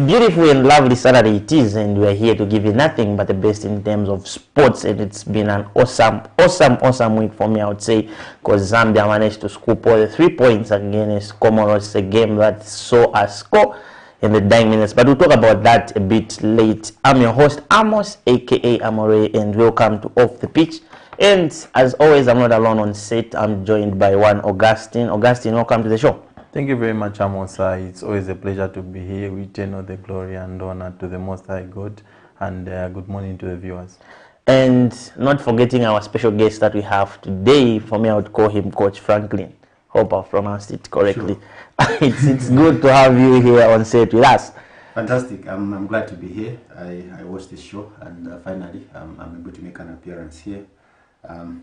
beautiful and lovely Saturday it is, and we're here to give you nothing but the best in terms of sports. And it's been an awesome week for me, I would say, because Zambia managed to scoop all the 3 points against Comoros, a game that saw us score in the dying minutes. But we'll talk about that a bit late. I'm your host, Amos, aka Amore, and welcome to Off the Pitch. And as always, I'm not alone on set. I'm joined by one Augustine. Augustine, welcome to the show. Thank you very much, Amos. It's always a pleasure to be here. We turn all the glory and honor to the Most High God. And good morning to the viewers. And not forgetting our special guest that we have today. For me, I would call him Coach Franklin. Hope I've pronounced it correctly. Sure. it's good to have you here on set with us. Fantastic. I'm glad to be here. I watched this show, and finally I'm able to make an appearance here.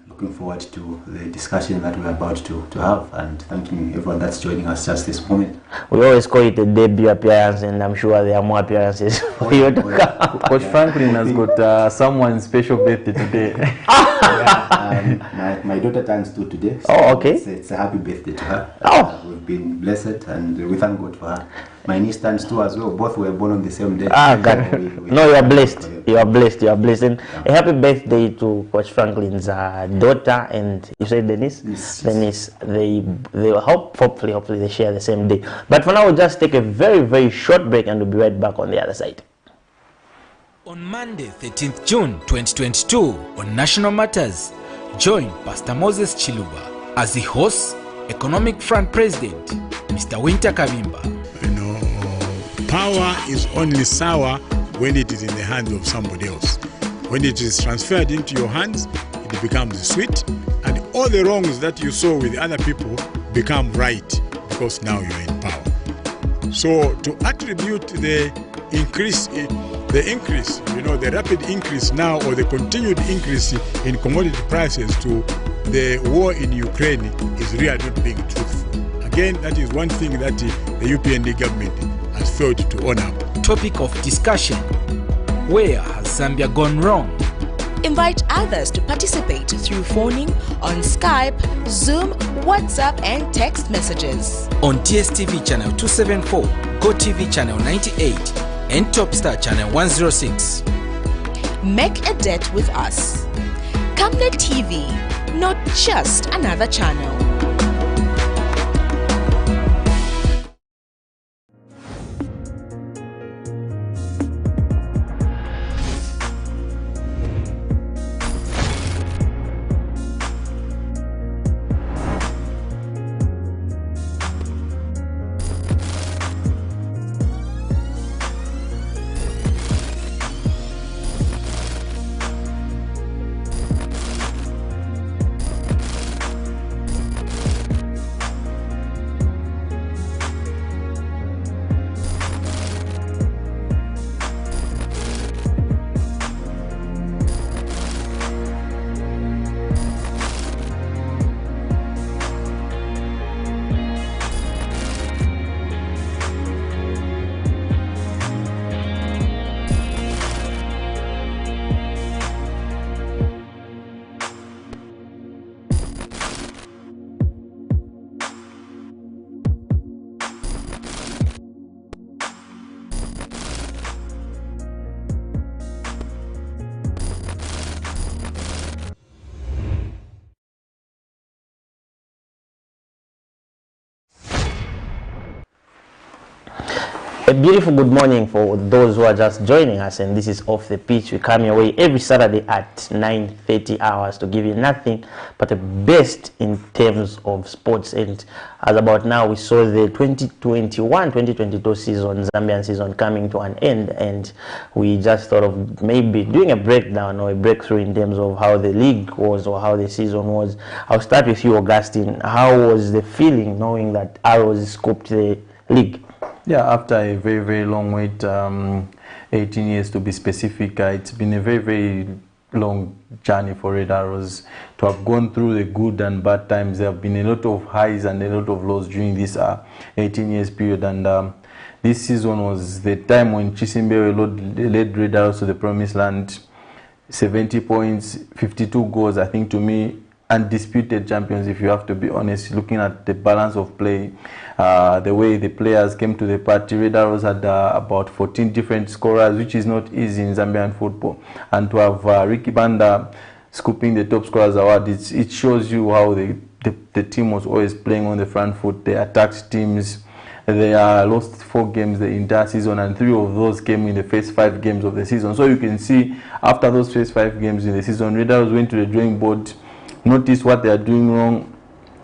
Looking forward to the discussion that we're about to have, and thanking everyone that's joining us just this moment. We always call it a debut appearance, and I'm sure there are more appearances for you to come. Coach Franklin has got someone's special birthday today. My daughter turns 2 today. So oh, okay. It's a happy birthday to her. Oh. We've been blessed, and we thank God for her. My niece turns 2 as well. Both were born on the same day. God. No, you are blessed. You are blessed. You are blessed. And a happy birthday to Coach Franklin's daughter, and you said the niece. Yes. The niece. They will hopefully they share the same day. But for now, we'll just take a very short break, and we'll be right back on the other side. On Monday, 13th June 2022, on National Matters, join Pastor Moses Chiluba as he hosts Economic Front President, Mr. Winter Kabimba. You know, power is only sour when it is in the hands of somebody else. When it is transferred into your hands, it becomes sweet, and all the wrongs that you saw with other people become right because now you're in power. So to attribute the increase, you know, the rapid increase now, or the continued increase in commodity prices to the war in Ukraine is really not being truthful. Again, that is one thing that the UPND government has failed to own up. Topic of discussion: where has Zambia gone wrong? Invite others to participate through phoning on Skype, Zoom, WhatsApp and text messages. On DSTV channel 274, GoTV channel 98 and Topstar channel 106. Make a date with us. Camlet TV, not just another channel. A beautiful good morning for those who are just joining us, and this is Off the Pitch. We come your way every Saturday at 9:30 hours to give you nothing but the best in terms of sports. And as about now, we saw the 2021-2022 season, Zambian season, coming to an end, and we just thought of maybe doing a breakdown or a breakthrough in terms of how the league was or how the season was. I'll start with you, Augustine. How was the feeling knowing that Arrows scooped the league? Yeah, after a very long wait, 18 years to be specific, it's been a very long journey for Red Arrows to have gone through the good and bad times. There have been a lot of highs and a lot of lows during this 18 years period, and this season was the time when Chisimbe led Red Arrows to the promised land. 70 points, 52 goals. I think to me, undisputed champions, if you have to be honest, looking at the balance of play, the way the players came to the party. Red Arrows had about 14 different scorers, which is not easy in Zambian football. And to have Ricky Banda scooping the top scorers award, it shows you how the team was always playing on the front foot. They attacked teams. They lost 4 games the entire season, and 3 of those came in the first 5 games of the season. So you can see, after those first 5 games in the season, Red Arrows went to the drawing board, noticed what they are doing wrong,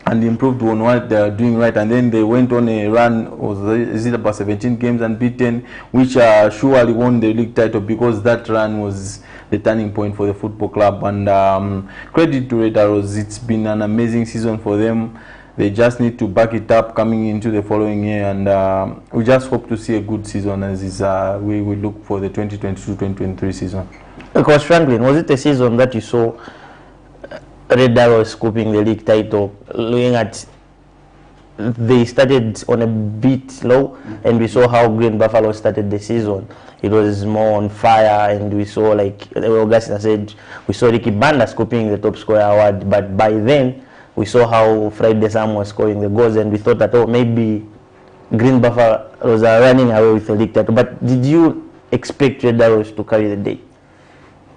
and improved on what they are doing right. And then they went on a run, is it about 17 games unbeaten, which surely won the league title, because that run was the turning point for the football club. And credit to Red Arrows, it's been an amazing season for them. They just need to back it up coming into the following year, and we just hope to see a good season as we look for the 2022-2023 season. Because Franklin, was it a season that you saw Red Arrows scooping the league title, looking at they started on a bit low, and we saw how Green Buffalo started the season? It was more on fire, and we saw, like Augustina said, we saw Ricky Banda scooping the top scorer award, but by then we saw how Friday Sam was scoring the goals, and we thought that, oh, maybe Green Buffalo was running away with the league title. But did you expect Red Arrows to carry the day?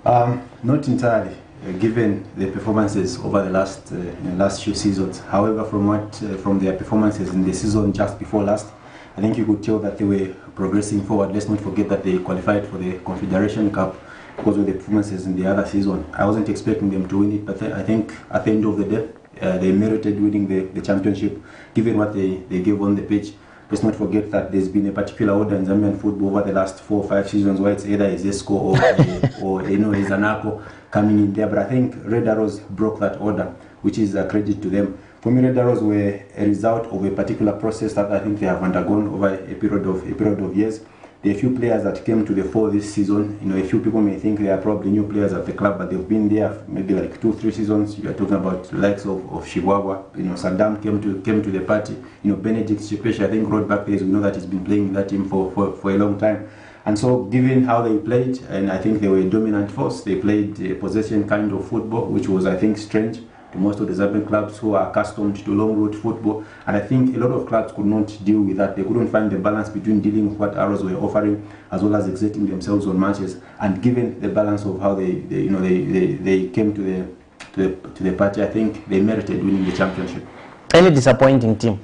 Not entirely, given the performances over the last few seasons. However, from their performances in the season just before last, I think you could tell that they were progressing forward. Let's not forget that they qualified for the Confederation Cup because of the performances in the other season. I wasn't expecting them to win it, but I think at the end of the day, they merited winning the championship, given what they gave on the pitch. Let's not forget that there's been a particular order in Zambian football over the last 4 or 5 seasons, where it's either a Zesco or a Zanako coming in there. But I think Red Arrows broke that order, which is a credit to them. For me, Red Arrows were a result of a particular process that I think they have undergone over a period of years. There are a few players that came to the fore this season. A few people may think they are probably new players at the club, but they've been there maybe like 2-3 seasons. You are talking about the likes of Chihuahua. Saddam came to the party. Benedict Chipeshi, I think, wrote back days. We know that he's been playing in that team for a long time. And so, given how they played, and I think they were a dominant force, they played a possession kind of football, which was, I think, strange to most of the Zambian clubs who are accustomed to long road football. And I think a lot of clubs could not deal with that. They couldn't find the balance between dealing with what Arrows were offering, as well as exerting themselves on matches. And given the balance of how they came to the party, I think they merited winning the championship. Any disappointing team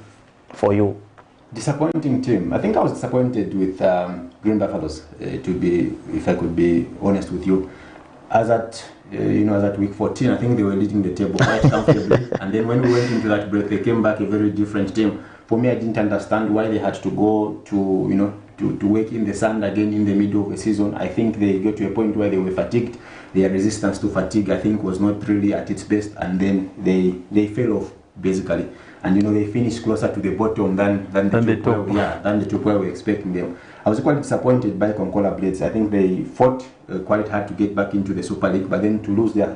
for you? Disappointing team. I think I was disappointed with Green Buffaloes, if I could be honest with you. As at week 14, I think they were leading the table quite comfortably. And then when we went into that break, they came back a very different team. For me, I didn't understand why they had to go to work in the sand again in the middle of the season. I think they got to a point where they were fatigued. Their resistance to fatigue, I think, was not really at its best, and then they fell off basically. And they finished closer to the bottom than the top where we were expecting them. I was quite disappointed by Konkola Blades. I think they fought quite hard to get back into the Super League, but then to lose their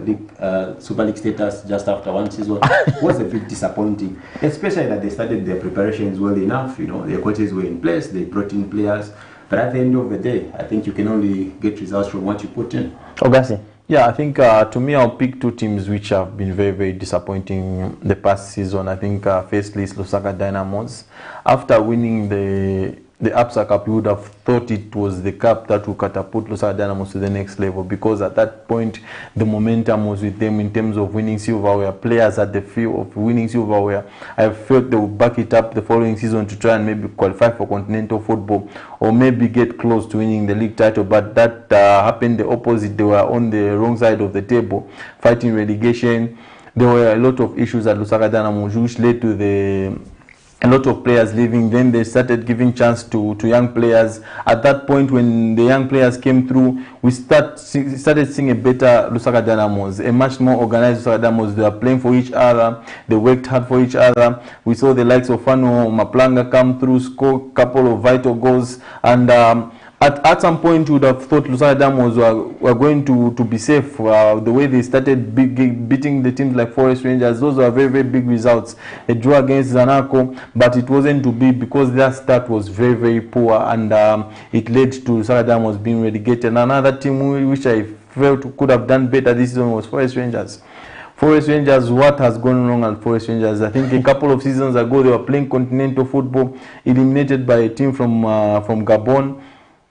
Super League status just after one season was a bit disappointing. Especially that they started their preparations well enough. Their coaches were in place, they brought in players. But at the end of the day, I think you can only get results from what you put in. Augustine? Yeah, I think to me, I'll pick 2 teams which have been very, very disappointing the past season. I think firstly is Lusaka Dynamos. After winning the AFCON Cup, you would have thought it was the cup that would catapult Lusaka Dynamos to the next level, because at that point the momentum was with them in terms of winning silverware. Players at the field of winning silverware, I felt they would back it up the following season to try and maybe qualify for continental football, or maybe get close to winning the league title. But that happened the opposite. They were on the wrong side of the table, fighting relegation. There were a lot of issues at Lusaka Dynamos, which led to a lot of players leaving. Then they started giving chance to young players. At that point, when the young players came through, we started seeing a better Lusaka Dynamos, a much more organized Lusaka Dynamos. They were playing for each other. They worked hard for each other. We saw the likes of Fano Maplanga come through, score a couple of vital goals. And at some point, you would have thought Lusaka Dynamos were going to be safe. The way they started beating the teams like Forest Rangers, those were very, very big results. A draw against Zanako, but it wasn't to be, because their start was very, very poor, and it led to Lusaka Dynamos being relegated. And another team which I felt could have done better this season was Forest Rangers. Forest Rangers, what has gone wrong at Forest Rangers? I think a couple of seasons ago they were playing continental football, eliminated by a team from Gabon.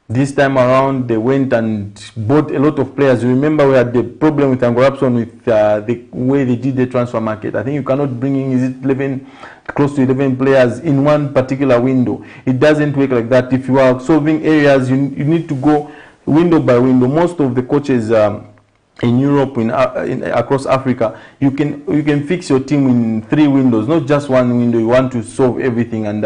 This time around, they went and bought a lot of players. You remember we had the problem with Angorapson with the way they did the transfer market. I think you cannot bring in, is it 11, close to 11 players in one particular window. It doesn't work like that. If you are solving areas, you need to go window by window. Most of the coaches in Europe, across Africa, you can fix your team in 3 windows, not just one window. You want to solve everything and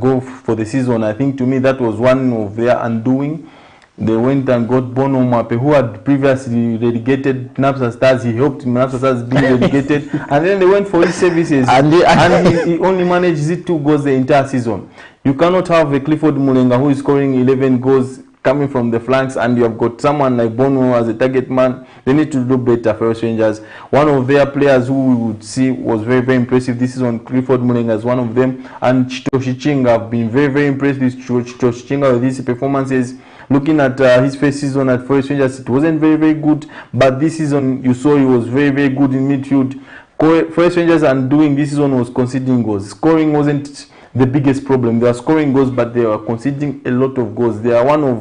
go for the season. I think to me that was one of their undoing. They went and got Bono Mape, who had previously relegated Napsa Stars. He helped Napsa Stars being relegated, and then they went for his services, and he only managed 2 goals the entire season. You cannot have a Clifford Mulenga who is scoring 11 goals coming from the flanks, and you have got someone like Bono as a target man. They need to do better for Forest Rangers. One of their players who we would see was very, very impressive this season, Clifford Mulenga, as one of them, and Chitoshi Chinga. I've been very, very impressed with Chitoshi Chinga with his performances. Looking at his first season at Forest Rangers, it wasn't very, very good, but this season you saw he was very, very good in midfield. Forest Rangers undoing this season was conceding goals. Scoring wasn't the biggest problem. They are scoring goals, but they are conceding a lot of goals. They are one of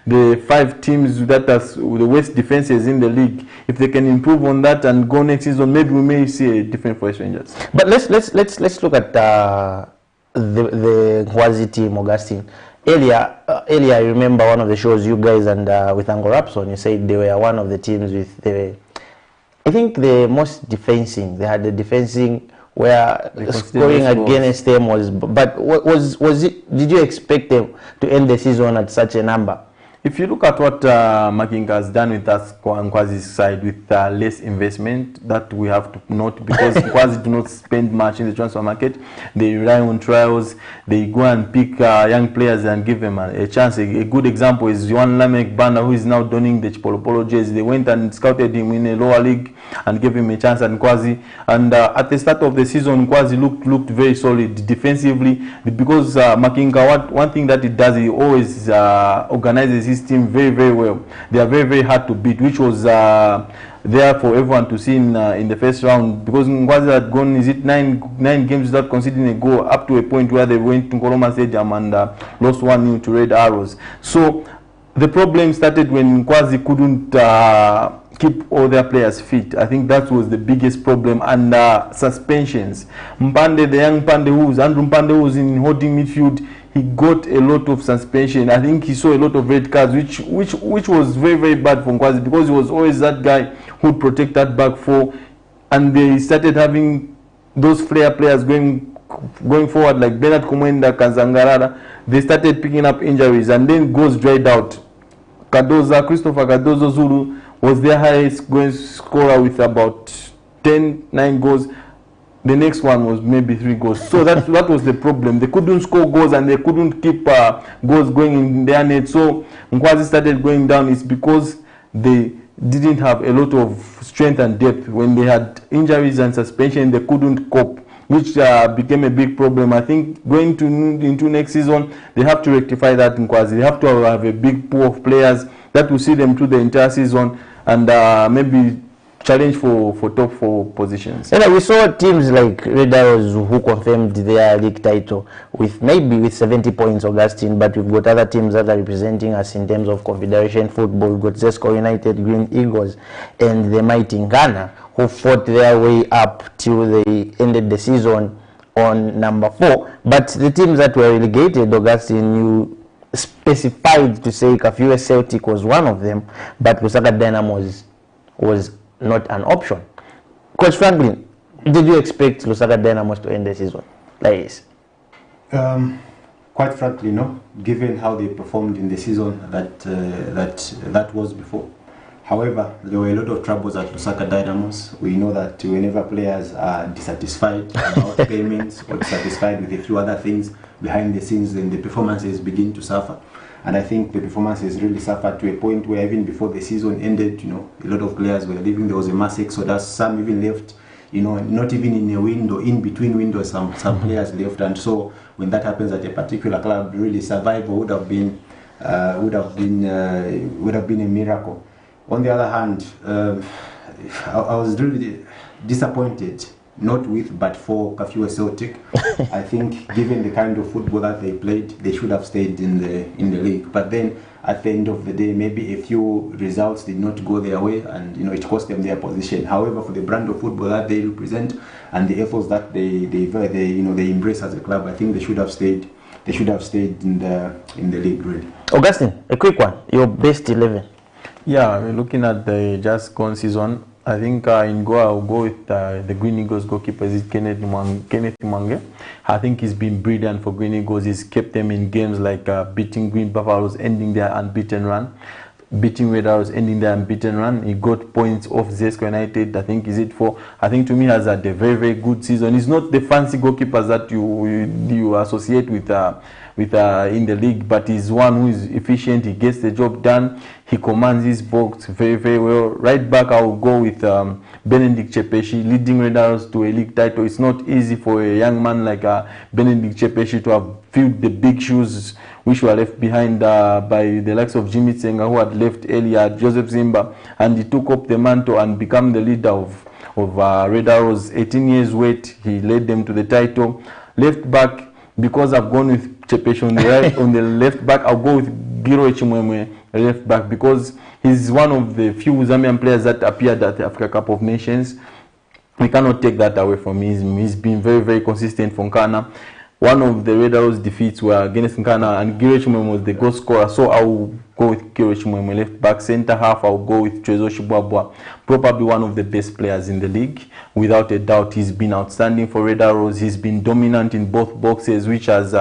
the 5 teams that are the worst defenses in the league. If they can improve on that and go next season, maybe we may see a different Forest Rangers. But let's look at the Ngwazi team, Augustine. Earlier, I remember one of the shows you guys and with Angorapson, you said they were one of the teams with I think the most defensing. They had the defensing where scoring against them was. But was it? Did you expect them to end the season at such a number? If you look at what Makinga has done with us, Nkwazi's side, with less investment, that we have to note, because Nkwazi do not spend much in the transfer market. They rely on trials. They go and pick young players and give them a chance. A good example is Juan Lamek Banda, who is now donning the Chipolopolo jersey. They went and scouted him in a lower league and gave him a chance at Nkwazi. And at the start of the season, Nkwazi looked very solid defensively, because Makinga, one thing that he does, he always organizes his team very, very well. They are very, very hard to beat, which was there for everyone to see in the first round, because Nkwazi had gone, is it nine games without conceding a goal, up to a point where they went to Nkoloma Stadium and lost 1-0 to Red Arrows. So the problem started when Nkwazi couldn't keep all their players fit. I think that was the biggest problem. And suspensions. Mpande, the young Mpande, Andrew Mpande, who was in holding midfield, he got a lot of suspension. I think he saw a lot of red cards, which was very, very bad for Nkwazi, because he was always that guy who would protect that back four. And they started having those flair players going forward, like Bernard Komwenda, Kazangarara. They started picking up injuries, and then goals dried out. Christopher Cardozo Zulu was their highest goal scorer with about 9 goals. The next one was maybe 3 goals. So that was the problem. They couldn't score goals, and they couldn't keep goals going in their net. So Nkwazi started going down. It's because they didn't have a lot of strength and depth. When they had injuries and suspension, they couldn't cope, which became a big problem. I think going into next season, they have to rectify that in Nkwazi. They have to have a big pool of players that will see them through the entire season, and maybe challenge for top 4 positions. And we saw teams like Red Arrows who confirmed their league title with 70 points, Augustine, but we've got other teams that are representing us in terms of Confederation football. We've got Zesco United, Green Eagles, and the mighty Ghana, who fought their way up till they ended the season on number 4. But the teams that were relegated, Augustine, you specified to say Kafue Celtic was one of them, but Lusaka Dynamos was not an option. Coach Franklin, did you expect Lusaka Dynamos to end the season like this? Quite frankly, no. Given how they performed in the season that was before. However, there were a lot of troubles at Lusaka Dynamos. We know that whenever players are dissatisfied about payments or dissatisfied with a few other things behind the scenes, then the performances begin to suffer. And I think the performances really suffered to a point where even before the season ended, a lot of players were leaving. There was a mass exodus. Some even left, not even in a window, in between windows, some players left. And so when that happens at a particular club, really survival would have been a miracle. On the other hand, I was really disappointed, not with but for Kafue Celtic. I think given the kind of football that they played, they should have stayed in the league. But then at the end of the day, maybe a few results did not go their way, and it cost them their position. However, for the brand of football that they represent and the efforts that they embrace as a club, I think they should have stayed. They should have stayed in the league, really. Augustine, a quick one. Your best 11. Yeah, looking at the just gone season, I think in goal I'll go with the Green Eagles goalkeeper, is Kenneth Mwange. I think he's been brilliant for Green Eagles. He's kept them in games like beating Green Buffaloes, ending their unbeaten run, beating Red Arrows, ending their unbeaten run. He got points off Zesco United. I think to me has had a very, very good season. He's not the fancy goalkeepers that you associate with in the league, but he's one who is efficient. He gets the job done. He commands his box very, very well. Right back, I will go with Benedict Chepeshi, leading Red Arrows to a league title. It's not easy for a young man like Benedict Chepeshi to have filled the big shoes which were left behind by the likes of Jimmy Tsenga, who had left earlier, Joseph Zimba, and he took up the mantle and became the leader of Red Arrows. 18 years wait, he led them to the title. Left back, because I've gone with Chepeshi on the right, on the left back, I'll go with Giro Echimwemwe left back, because he's one of the few Zambian players that appeared at the Africa Cup of Nations. We cannot take that away from him. He's been very, very consistent for Nkana. One of the Red Arrows defeats were against Nkana, and Giro Echimwemwe was the goal scorer, so I will go with Giro Echimwemwe left back. Centre half, I'll go with Trezo Shibwabwa, probably one of the best players in the league. Without a doubt, he's been outstanding for Red Arrows. He's been dominant in both boxes, which has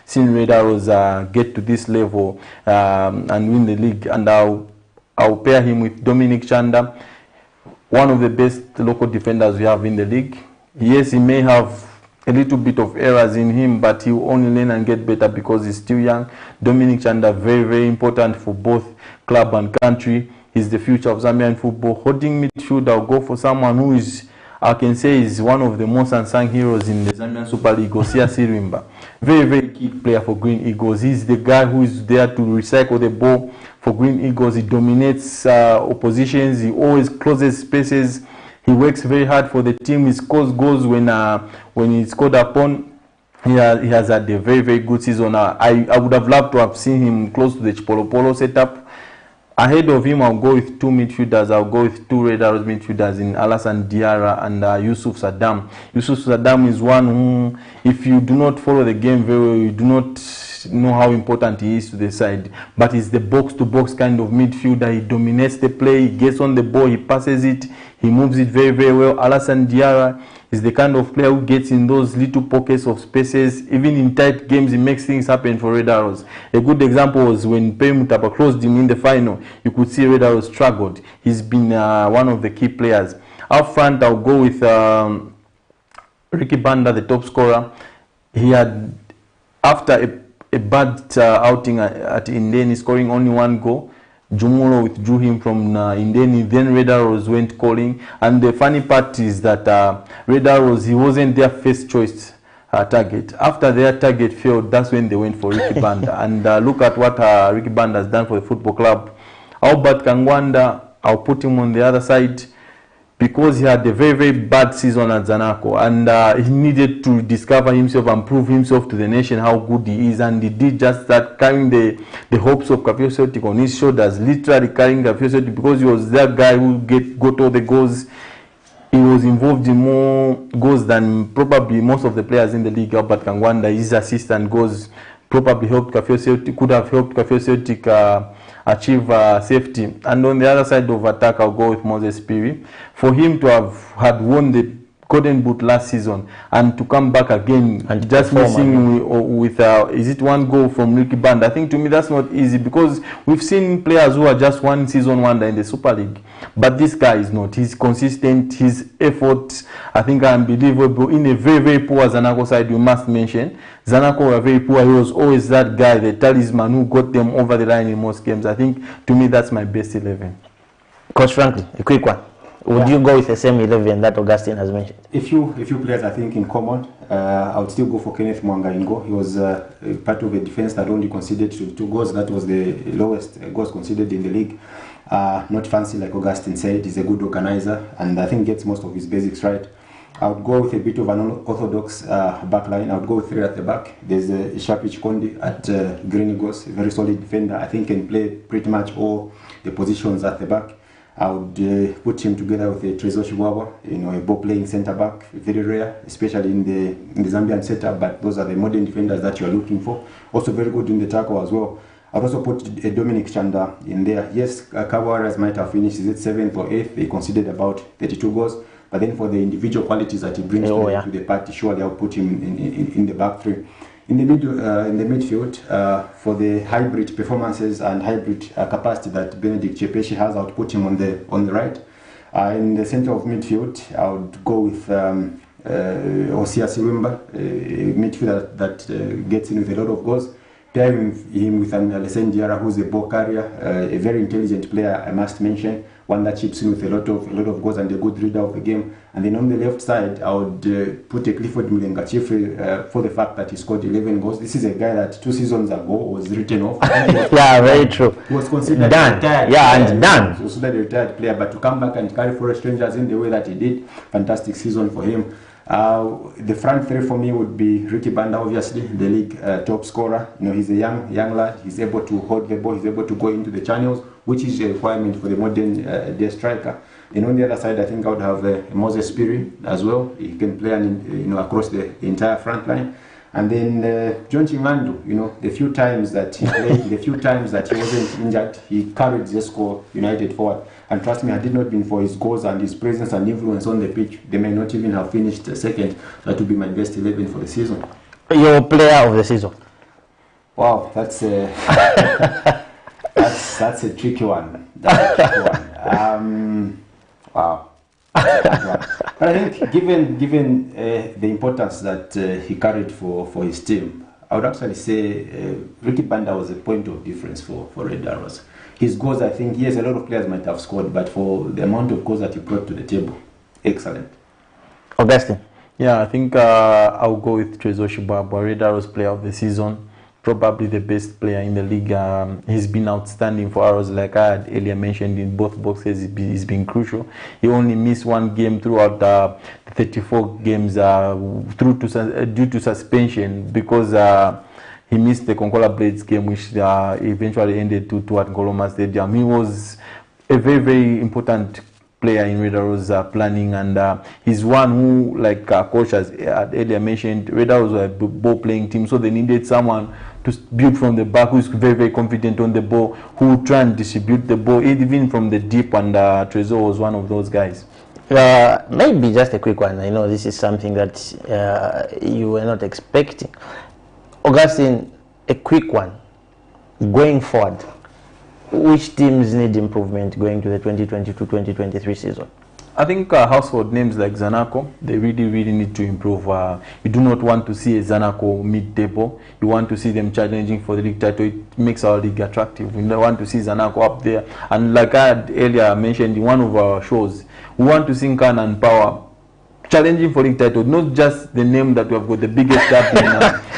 seen Red Arrows get to this level and win the league. And I'll pair him with Dominic Chanda, one of the best local defenders we have in the league. Yes, he may have a little bit of errors in him, but he will only learn and get better because he's still young. Dominic Chanda, very, very important for both club and country. He's the future of Zambian football. Holding midfield, I'll go for someone who is, I can say, is one of the most unsung heroes in the Zambian Super League, Osia Sirimba. Very, very key player for Green Eagles. He's the guy who is there to recycle the ball for Green Eagles. He dominates oppositions. He always closes spaces. He works very hard for the team. He scores goals when he's scored upon. He has had a very, very good season. I would have loved to have seen him close to the Chipolopolo setup. Ahead of him, I'll go with two midfielders. I'll go with two Red Arrows midfielders in Alassane Diarra and Yusuf Saddam. Yusuf Saddam is one who, if you do not follow the game very well, you do not know how important he is to the side. But he's the box-to-box kind of midfielder. He dominates the play. He gets on the ball. He passes it. He moves it very, very well. Alassane Diarra is the kind of player who gets in those little pockets of spaces. Even in tight games, he makes things happen for Red Arrows. A good example was when Pei Mutapa closed him in the final. You could see Red Arrows struggled. He's been one of the key players. Up front, I'll go with Ricky Banda, the top scorer. He had, after a bad outing at Indeni, scoring only one goal. Jumulo withdrew him from Indeni, then Red Arrows went calling. And the funny part is that Red Arrows, he wasn't their first choice target. After their target failed, that's when they went for Ricky Banda. And look at what Ricky Banda has done for the football club. Albert Kangwanda, I'll put him on the other side because he had a very, very bad season at Zanaco, and he needed to discover himself and prove himself to the nation how good he is, and he did just that, carrying the hopes of Kafue Celtic on his shoulders, literally carrying Kafue Celtic, because he was that guy who got all the goals. He was involved in more goals than probably most of the players in the league. Albert Kangwanda, his assist and goals probably helped Kafue Celtic, could have helped Kafue Celtic achieve safety. And on the other side of attack, I'll go with Moses Piri. For him to have had won the Golden Boot last season and to come back again and just missing with is it one goal from Ricky Band? I think to me that's not easy, because we've seen players who are just one season wonder in the Super League, but this guy is not. He's consistent. His effort, I think, are unbelievable. In a very, very poor Zanaco side, you must mention Zanaco were very poor. He was always that guy, the talisman who got them over the line in most games. I think to me that's my best 11. Coach Franklin, a quick one. would you go with the same 11 that Augustine has mentioned? A few players I think in common. I would still go for Kenneth Mwangaingo. He was part of a defense that only conceded 2 goals. That was the lowest goals conceded in the league. Not fancy like Augustine said. He's a good organizer and I think gets most of his basics right. I would go with a bit of an orthodox back line. I would go with 3 at the back. There's Shapich Kondi at Green Eagles, a very solid defender. I think can play pretty much all the positions at the back. I would put him together with Trezor Shibwabwa, a ball-playing centre-back, very rare, especially in the Zambian setup, but those are the modern defenders that you are looking for. Also very good in the tackle as well. I'd also put Dominic Chanda in there. Yes, Kawaras might have finished 7th or 8th. They conceded about 32 goals. But then for the individual qualities that he brings to the party, surely I'll put him in the back 3. In the midfield, for the hybrid performances and hybrid capacity that Benedict Chepeshi has, I would put him on the right. In the center of midfield, I would go with Osia Siwimba, a midfielder that gets in with a lot of goals. Pairing him with an Alessandro Diarra, who's a ball carrier, a very intelligent player, I must mention, one that chips in with a lot of goals and a good reader of the game. And then on the left side, I would put a Clifford Mlenga for the fact that he scored 11 goals. This is a guy that 2 seasons ago was written off. Yeah, very true. He was considered done. Done. He was considered a retired player, but to come back and carry Forest Rangers in the way that he did, fantastic season for him. The front 3 for me would be Ricky Banda, obviously, the league top scorer. He's a young lad. He's able to hold the ball. He's able to go into the channels, which is a requirement for the modern day striker. And on the other side, I think I would have Moses Piri as well. He can play across the entire front line. And then John Chimandu, the few times that he played, the few times that he wasn't injured, he carried Zesco United forward. And trust me, had it not been for his goals and his presence and influence on the pitch, they may not even have finished second. That would be my best 11 for the season. Your player of the season? Wow, that's a that's a tricky one. Wow. But I think given the importance that he carried for his team, I would actually say Ricky Banda was a point of difference for Red Arrows. His goals, I think, yes, a lot of players might have scored, but for the amount of goals that he brought to the table, excellent. Augustine? Yeah, I think I'll go with Trezor Shibwabwa, Red Arrows player of the season. Probably the best player in the league. He's been outstanding for Arrows, like I had earlier mentioned in both boxes. He's been crucial. He only missed 1 game throughout the 34 games due to suspension because he missed the Konkola Blades game, which eventually ended 2-2 at Ngoloma Stadium. He was a very, very important player in Red Arrows planning, and he's one who, like coach has earlier mentioned, Red Arrows were a ball-playing team, so they needed someone to build from the back who's very, very confident on the ball, who will try and distribute the ball even from the deep, and Trezor was one of those guys. Maybe just a quick one. I know this is something that you were not expecting. Augustine, a quick one. Going forward, which teams need improvement going to the 2022-2023 season? I think household names like Zanaco, they really, really need to improve. You do not want to see a Zanaco mid-table. You want to see them challenging for the league title. It makes our league attractive. We don't want to see Zanaco up there. And like I had earlier mentioned in one of our shows, we want to see Nkan and Power challenging for league title, not just the name that we have got, the biggest club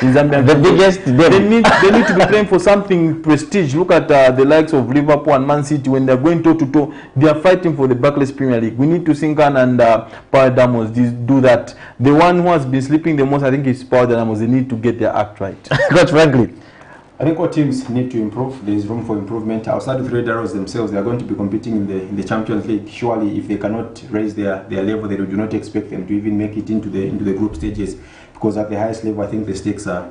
in Zambia. The biggest. They need to be playing for something prestige. Look at the likes of Liverpool and Man City. When they're going toe to toe, they are fighting for the Barclays Premier League. We need to see Nkan and Power Damos do that. The one who has been sleeping the most, I think, is Power Damos. They need to get their act right. Quite frankly, I think what teams need to improve, there is room for improvement. Outside of Red Arrows themselves, they are going to be competing in the Champions League. Surely, if they cannot raise their level, they do not expect them to even make it into the group stages, because at the highest level, I think the stakes are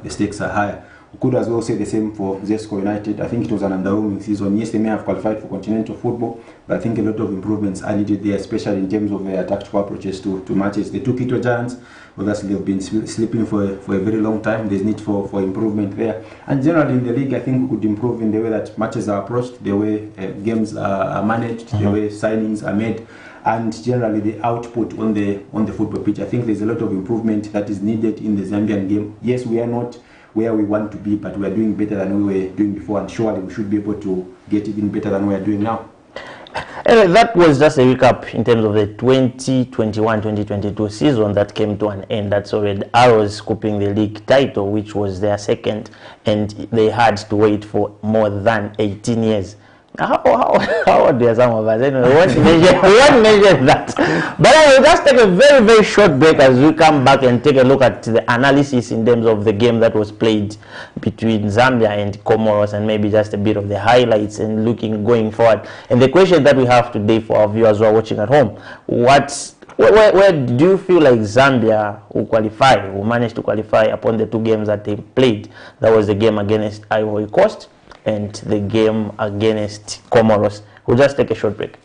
higher. We could as well say the same for Zesco United. I think it was an underwhelming season. Yes, they may have qualified for continental football, but I think a lot of improvements are needed there, especially in terms of their tactical approaches to matches. The two Quito Giants, obviously, they've been sleeping for a very long time. There's need for improvement there. And generally in the league, I think we could improve in the way that matches are approached, the way games are managed, the way signings are made, and generally the output on the football pitch. I think there's a lot of improvement that is needed in the Zambian game. Yes, we are not where we want to be, but we are doing better than we were doing before, and surely we should be able to get even better than we are doing now. Anyway, that was just a recap in terms of the 2021-2022 season that came to an end. That saw Red Arrows scooping the league title, which was their second, and they had to wait for more than 18 years. How old are some of us? Anyway, what measures that? But I will just take a very, very short break as we come back and take a look at the analysis in terms of the game that was played between Zambia and Comoros, and maybe just a bit of the highlights and going forward. And the question that we have today for our viewers who are watching at home, where do you feel like Zambia will manage to qualify upon the 2 games that they played? That was the game against Ivory Coast and the game against Comoros. We'll just take a short break.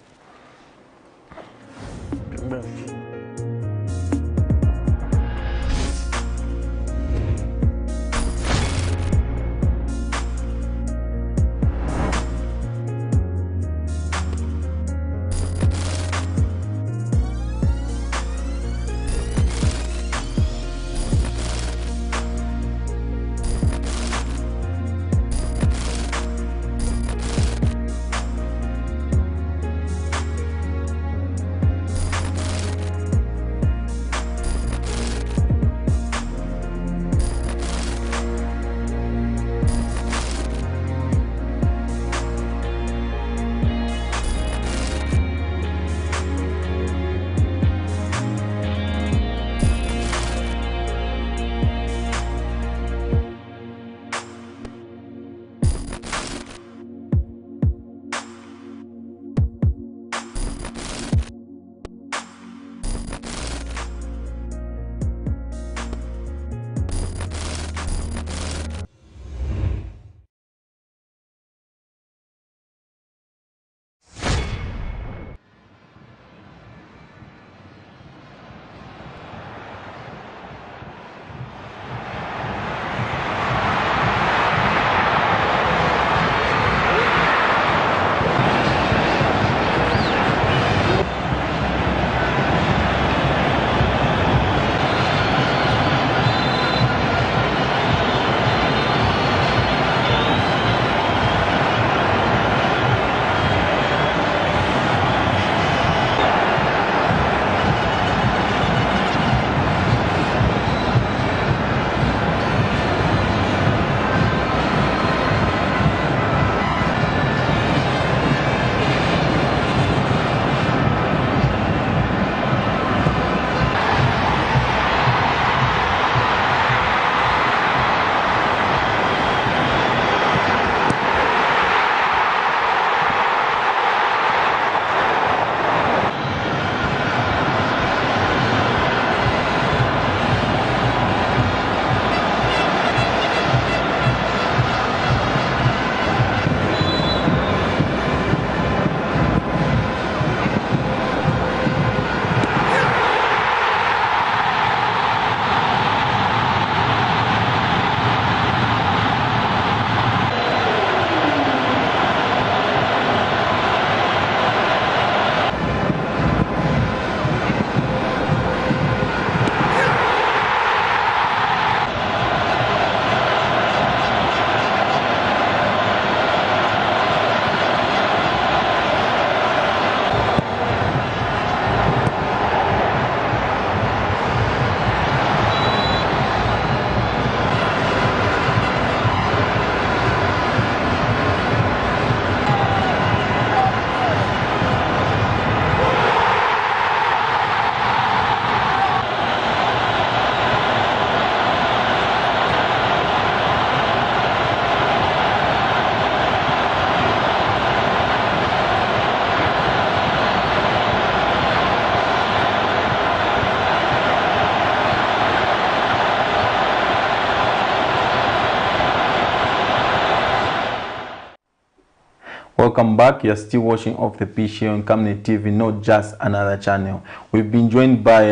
Welcome back. You're still watching Off the Pitch here on Camnet TV, not just another channel. We've been joined by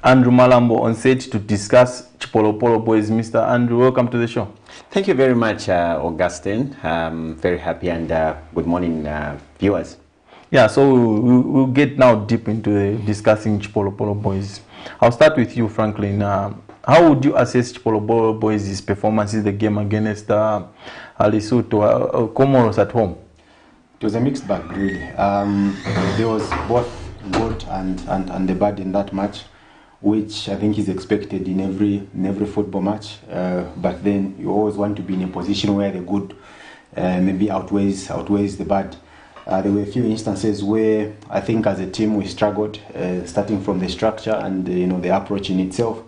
Andrew Malambo on set to discuss Chipolopolo Boys. Mr. Andrew, welcome to the show. Thank you very much, Augustine. Very happy, and good morning, viewers. Yeah, so we'll get now deep into discussing Chipolopolo Boys. I'll start with you, Franklin. How would you assess Chipolopolo Boys' performance in the game against Lesotho, Comoros at home? It was a mixed bag, really. There was both good and the bad in that match, which I think is expected in every football match. But then you always want to be in a position where the good maybe outweighs the bad. There were a few instances where I think as a team we struggled, starting from the structure and the approach in itself.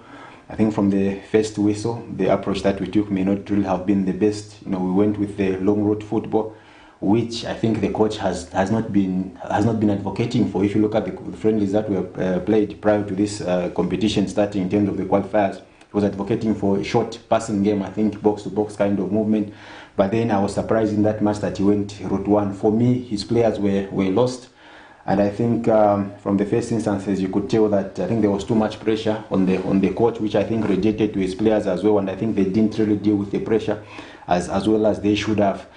I think from the first whistle, the approach that we took may not really have been the best. We went with the long road football, which I think the coach has not been advocating for. If you look at the friendlies that were played prior to this competition starting in terms of the qualifiers, he was advocating for a short passing game, I think box to box kind of movement. But then I was surprised in that match that he went route one. For me, his players were lost. And I think from the first instances, you could tell that I think there was too much pressure on the coach, which I think radiated to his players as well. And I think they didn't really deal with the pressure as well as they should have.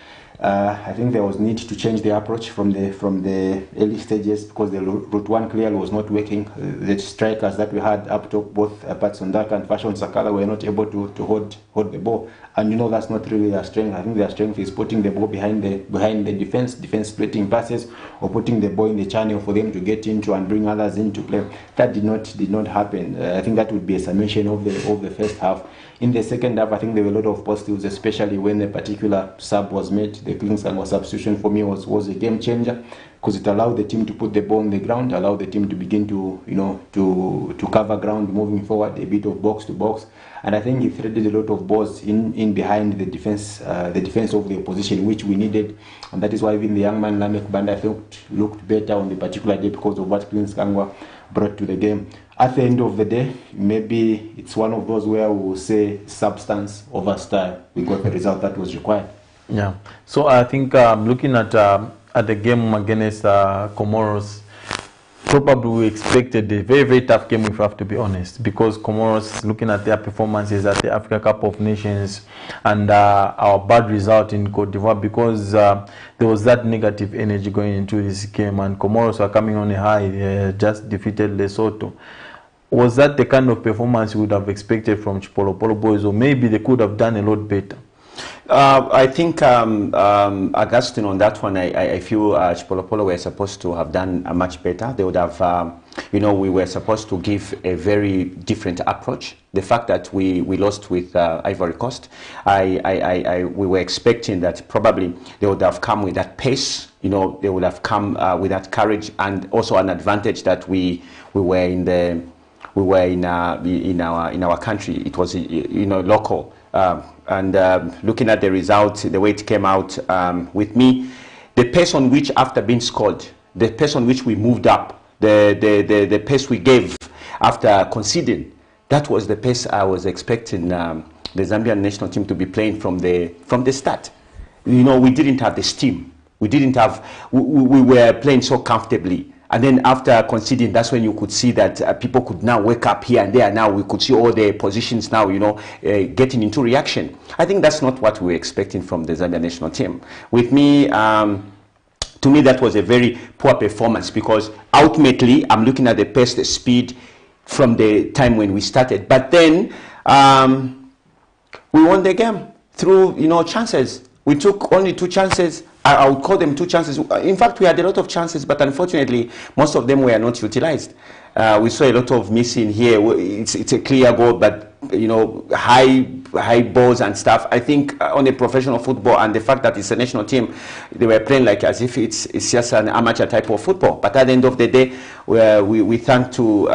I think there was need to change the approach from the early stages, because the route one clearly was not working. The strikers that we had up top, both Patson Daka and Fashion Sakala, were not able to hold the ball, and that's not really their strength. I think their strength is putting the ball behind the defense splitting passes, or putting the ball in the channel for them to get into and bring others into play. That did not happen. I think that would be a summation of the first half. In the second half, I think there were a lot of positives, especially when a particular sub was made. The Klingsangwa substitution for me was a game changer, because it allowed the team to put the ball on the ground, allowed the team to begin to cover ground moving forward, a bit of box to box, and I think it threaded a lot of balls in behind the defense of the opposition, which we needed, and that is why even the young man Lamek Banda I felt looked better on the particular day because of what Klingsangwa brought to the game. At the end of the day, maybe it's one of those where we will say substance over style. We got the result that was required. Yeah. So I think looking at the game against Comoros, probably we expected a very, very tough game, if we have to be honest, because Comoros, looking at their performances at the Africa Cup of Nations and our bad result in Cote d'Ivoire, because there was that negative energy going into this game, and Comoros were coming on a high, just defeated Lesotho. Was that the kind of performance you would have expected from Chipolopolo boys, or maybe they could have done a lot better? I think, Augustine, on that one, I feel Chipolopolo were supposed to have done much better. They would have, we were supposed to give a very different approach. The fact that we lost with Ivory Coast, we were expecting that probably they would have come with that pace. They would have come with that courage, and also an advantage that we were in our country. It was local. And looking at the result, the way it came out, with me, the pace on which after being scored, the pace on which we moved up, the pace we gave after conceding, that was the pace I was expecting the Zambian national team to be playing from the start. We didn't have the steam. We were playing so comfortably. And then after conceding, that's when you could see that people could now wake up here and there. Now we could see all the positions now, getting into reaction. I think that's not what we were expecting from the Zambia national team. With me, to me, that was a very poor performance, because ultimately, I'm looking at the pace, the speed from the time when we started. But then we won the game through, chances. We took only 2 chances. I would call them 2 chances. In fact, we had a lot of chances, but unfortunately, most of them were not utilized. We saw a lot of missing here. It's a clear goal, but high balls and stuff. I think on a professional football, and the fact that it's a national team, they were playing like as if it's just an amateur type of football. But at the end of the day, we thank to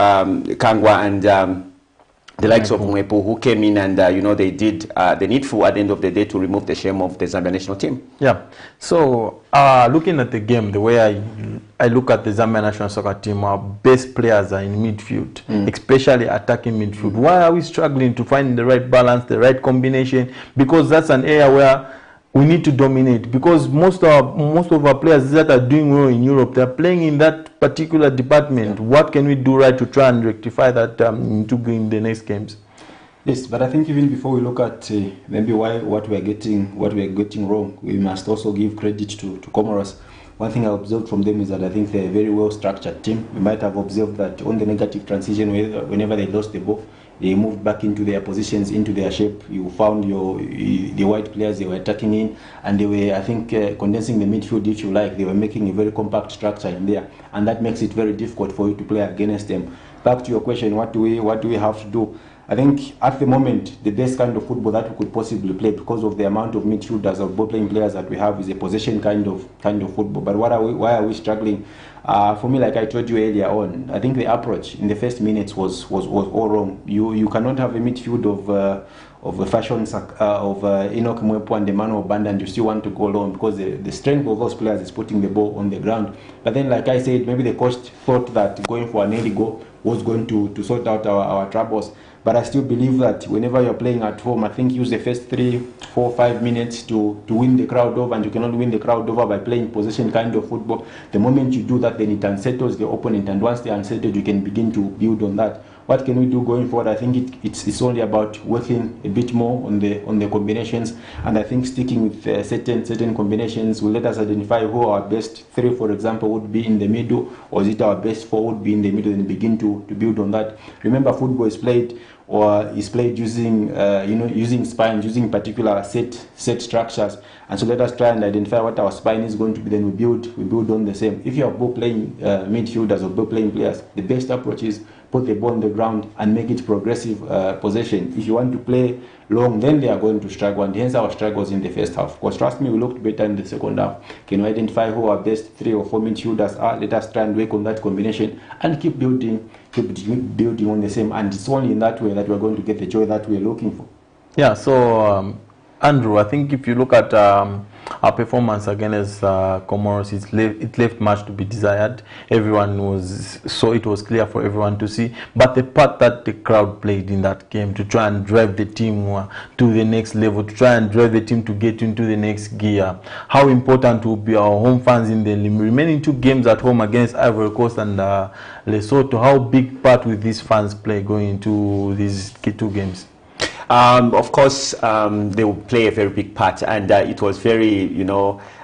Kangwa and the likes of Mwepo, who came in and they did the needful at the end of the day to remove the shame of the Zambia national team. Yeah. So looking at the game, the way I look at the Zambia national soccer team, our best players are in midfield, especially attacking midfield. Why are we struggling to find the right balance, the right combination? Because that's an area where we need to dominate, because most of our players that are doing well in Europe, they're playing in that particular department. What can we do right to try and rectify that into in the next games? Yes, but I think even before we look at maybe what we are getting wrong, we must also give credit to Comoros. One thing I observed from them is that I think they're a very well structured team. We might have observed that on the negative transition, whenever they lost the ball, They moved back into their positions, into their shape. You found the white players, they were attacking in, and they were, I think, condensing the midfield, if you like. They were making a very compact structure in there, and that makes it very difficult for you to play against them. Back to your question, what do we have to do? I think at the moment, the best kind of football that we could possibly play, because of the amount of midfielders or ball-playing players that we have, is a possession kind of football. But why are we struggling? For me, like I told you earlier on, I think the approach in the first minutes was all wrong. You cannot have a midfield of the fashions of Enoch Mwepo and Emmanuel Banda, and you still want to go long, because the strength of those players is putting the ball on the ground. But then, like I said, maybe the coach thought that going for an early goal was going to sort out our troubles. But I still believe that whenever you're playing at home, I think use the first 3, 4, 5 minutes to win the crowd over, and you cannot win the crowd over by playing possession kind of football. The moment you do that, then it unsettles the opponent, and once they're unsettled, you can begin to build on that. What can we do going forward? I think it's only about working a bit more on the combinations, and I think sticking with certain combinations will let us identify who our best 3, for example, would be in the middle, or is it our best 4 would be in the middle, and begin to build on that. Remember, football is played using using spines, using particular set structures, and so let us try and identify what our spine is going to be. Then we build on the same. If you are ball playing midfielders or ball playing players, the best approach is put the ball on the ground and make it progressive possession. If you want to play long, then they are going to struggle, and hence our struggles in the first half. Because trust me, we looked better in the second half. Can we identify who our best 3 or 4 midfielders are? Let us try and work on that combination and keep building on the same. And it's only in that way that we're going to get the joy that we're looking for. Yeah, so Andrew, I think if you look at our performance against Comoros, it left much to be desired. It was clear for everyone to see. But the part that the crowd played in that game to try and drive the team to the next level, to try and drive the team to get into the next gear, how important will be our home fans in the remaining 2 games at home against Ivory Coast and Lesotho? How big part will these fans play going into these 2 games? Of course, they will play a very big part, and it was very,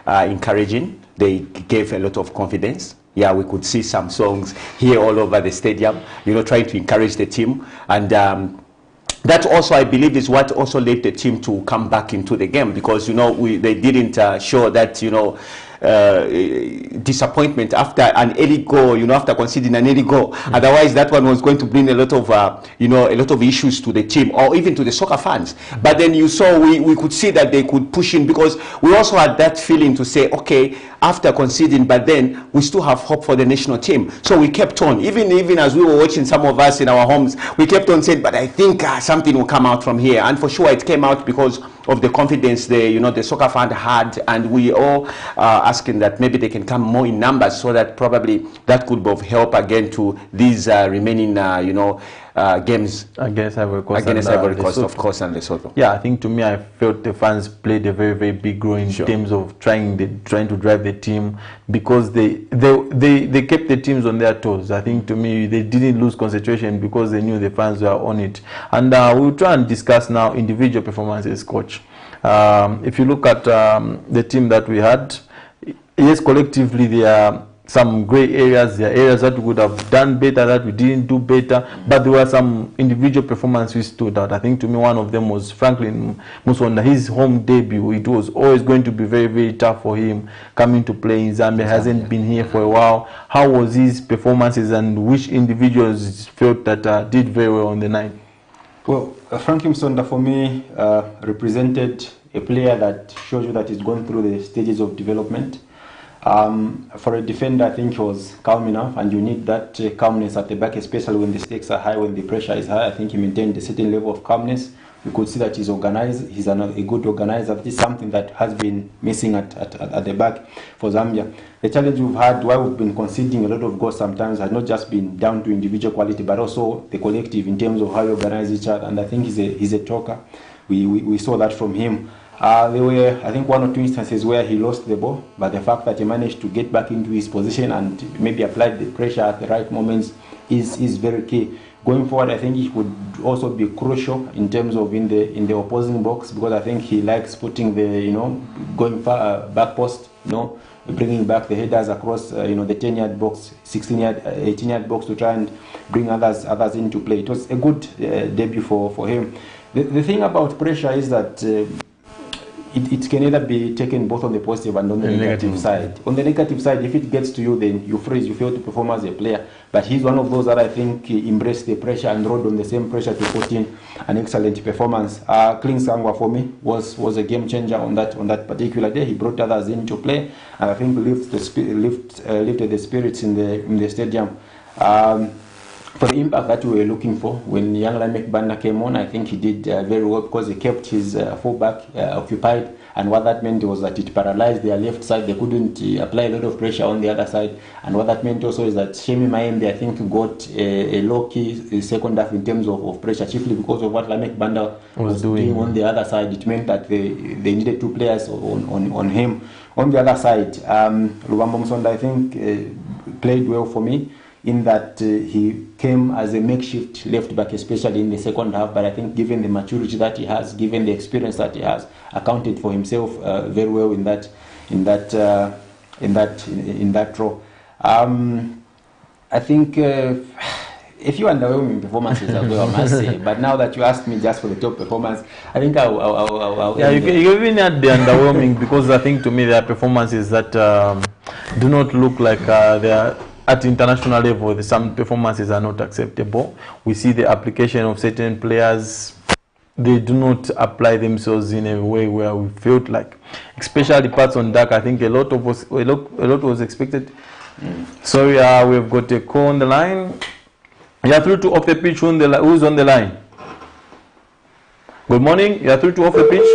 encouraging. They gave a lot of confidence. Yeah, we could see some songs here all over the stadium, trying to encourage the team. And that also, I believe, is what also led the team to come back into the game, because, they didn't show that, disappointment after an early goal, after conceding an early goal. Otherwise, that one was going to bring a lot of issues to the team, or even to the soccer fans. But then you saw, we could see that they could push in, because we also had that feeling to say, okay, after conceding, but then we still have hope for the national team. So we kept on, even as we were watching, some of us in our homes, we kept on saying, but I think something will come out from here. And for sure, it came out because of the confidence the soccer fan had, and we all asking that maybe they can come more in numbers, so that probably that could be of help again to these remaining games against Ivory Coast, of course, and Lesotho. Yeah, I think, to me, I felt the fans played a very, very big role in terms of trying to drive the team, because they kept the teams on their toes. I think, to me, they didn't lose concentration because they knew the fans were on it. And we'll try and discuss now individual performances, coach. If you look at the team that we had, yes, collectively there are some grey areas. There are areas that we would have done better, that we didn't do better, but there were some individual performances which stood out. I think, to me, one of them was Franklin Musonda. His home debut, it was always going to be very, very tough for him coming to play in Zambia. Hasn't been here for a while. How was his performances, and which individuals felt that did very well on the night? Well, Franklin Musonda, for me, represented a player that shows you that he's gone through the stages of development. For a defender, I think he was calm enough, and you need that calmness at the back, especially when the stakes are high, when the pressure is high. I think he maintained a certain level of calmness. You could see that he's organized. He's a good organizer. This is something that has been missing at the back for Zambia. The challenge we've had, why we've been conceding a lot of goals sometimes, has not just been down to individual quality, but also the collective in terms of how we organize each other. And I think he's a talker. We saw that from him. There were, I think, 1 or 2 instances where he lost the ball, but the fact that he managed to get back into his position and maybe applied the pressure at the right moments is very key. Going forward, I think he would also be crucial in terms of in the opposing box, because I think he likes putting the going far back post, bringing back the headers across the 10-yard box, 16-yard, 18-yard box to try and bring others into play. It was a good debut for him. The thing about pressure is that it can either be taken both on the positive and on the negative side. On the negative side, if it gets to you, then you freeze, you fail to perform as a player. But he's one of those that I think embraced the pressure and rode on the same pressure to put in an excellent performance. Klingsangwa for me was a game changer on that particular day. He brought others into play, and I think lifted the spirits in the stadium. For the impact that we were looking for when young Lamek Banda came on, I think he did very well because he kept his fullback occupied, and what that meant was that it paralyzed their left side. They couldn't apply a lot of pressure on the other side, and what that meant also is that Shemi Mayembe, I think, got a low-key second half in terms of pressure, chiefly because of what Lamek Banda was doing on the other side. It meant that they needed two players on him. On the other side, Lubambo Msonda, I think, played well for me, in that he came as a makeshift left back, especially in the second half. But I think, given the maturity that he has, given the experience that he has, accounted for himself very well in that role. I think a few underwhelming performances as well, I must say. But now that you asked me just for the top performance, I think I'll yeah, you even had the underwhelming, because I think, to me, there are performances that do not look like they are at international level. Some performances are not acceptable. We see the application of certain players, they do not apply themselves in a way where we felt like, especially parts on Dak. I think a lot was expected. So we've got a call on the line. You are through to Off the Pitch. Who's on the line? Good morning. You are through to Off the Pitch.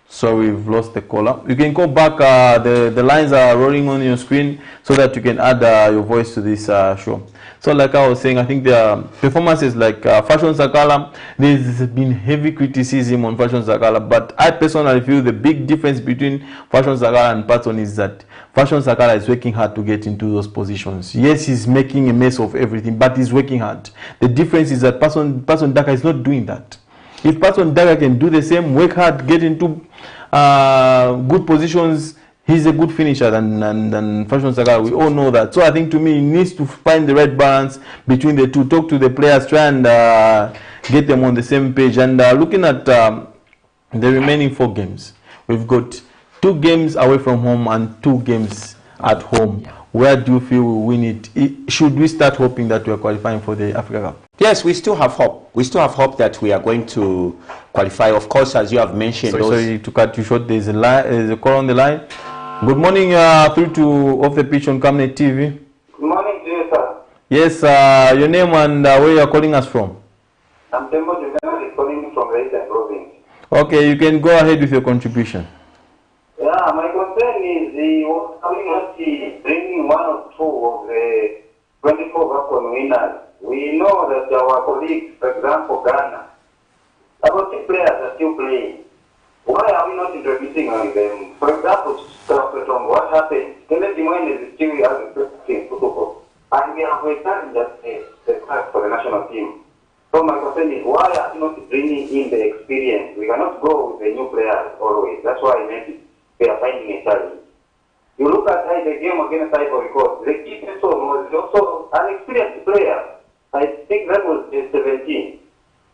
So we've lost the caller. You can call back. The lines are rolling on your screen so that you can add your voice to this show. So like I was saying, I think the performances like Fashion Sakala, there's been heavy criticism on Fashion Sakala, but I personally feel the big difference between Fashion Sakala and Patson is that Fashion Sakala is working hard to get into those positions. Yes, he's making a mess of everything, but he's working hard. The difference is that Patson Daka is not doing that. If Patson Daka can do the same, work hard, get into good positions, he's a good finisher than Fashion Sakala. We all know that. So I think, to me, he needs to find the right balance between the two. Talk to the players, try and get them on the same page. And looking at the remaining 4 games, we've got 2 games away from home and 2 games at home. Where do you feel we win it? Should we start hoping that we are qualifying for the Africa Cup? Yes, we still have hope. We still have hope that we are going to qualify. Of course, as you have mentioned. Sorry to cut you short. There's a call on the line. Good morning, through to Off the Pitch on Camnet TV. Good morning to you, sir. Yes, your name and where you are calling us from? I'm Tembo Jumena, calling from the Eastern Province. Okay, you can go ahead with your contribution. Yeah, my concern is the bringing 1 or 2 of the 24 AFCON winners. We know that our colleagues, for example, Ghana, about 6 players are still playing. Why are we not introducing them? For example, from what happened, Kenneth Mwene is still in football, and we have returned just the class for the national team. So my concern is, why are we not bringing in the experience? We cannot go with the new players always. That's why maybe we are finding a challenge. You look at the game against Ivory Coast, the key person was also an experienced player. I think that was 17.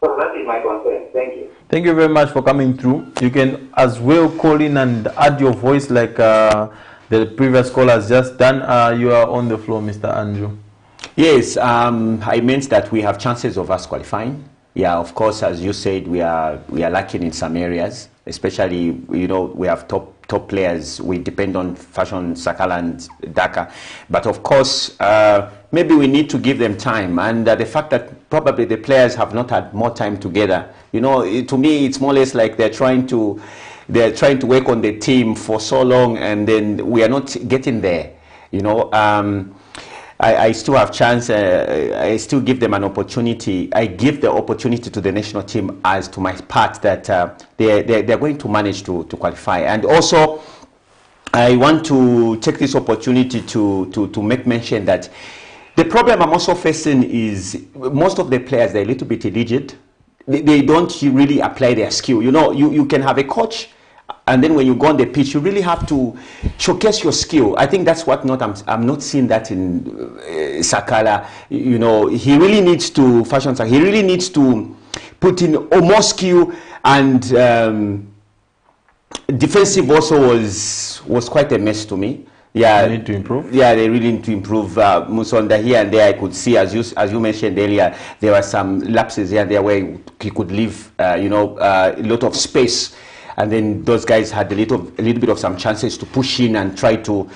So that is my concern. Thank you. Thank you very much for coming through. You can as well call in and add your voice like the previous caller has just done. You are on the floor, Mr. Andrew. Yes, I meant that we have chances of us qualifying. Yeah, of course, as you said, we are lacking in some areas, especially, we have top players. We depend on Fashion Sakala and Daka. But of course, maybe we need to give them time. And the fact that probably the players have not had more time together, to me, it's more or less like they're trying to work on the team for so long, and then we are not getting there. I still have chance. I still give them an opportunity. I give the opportunity to the national team as to my part that they're going to manage to qualify. And also, I want to take this opportunity to make mention that the problem I'm also facing is most of the players, they're a little bit rigid. They don't really apply their skill. You can have a coach and then when you go on the pitch, you really have to showcase your skill. I think that's what I'm not seeing that in Sakala. You know, he really needs to fashion. He really needs to put in more skill, and defensive also was quite a mess to me. Yeah, they need to improve. Yeah, they really need to improve. Musonda here and there, I could see, as you mentioned earlier, there were some lapses here and there where he could leave, you know, a lot of space, and then those guys had a little bit of some chances to push in and try to,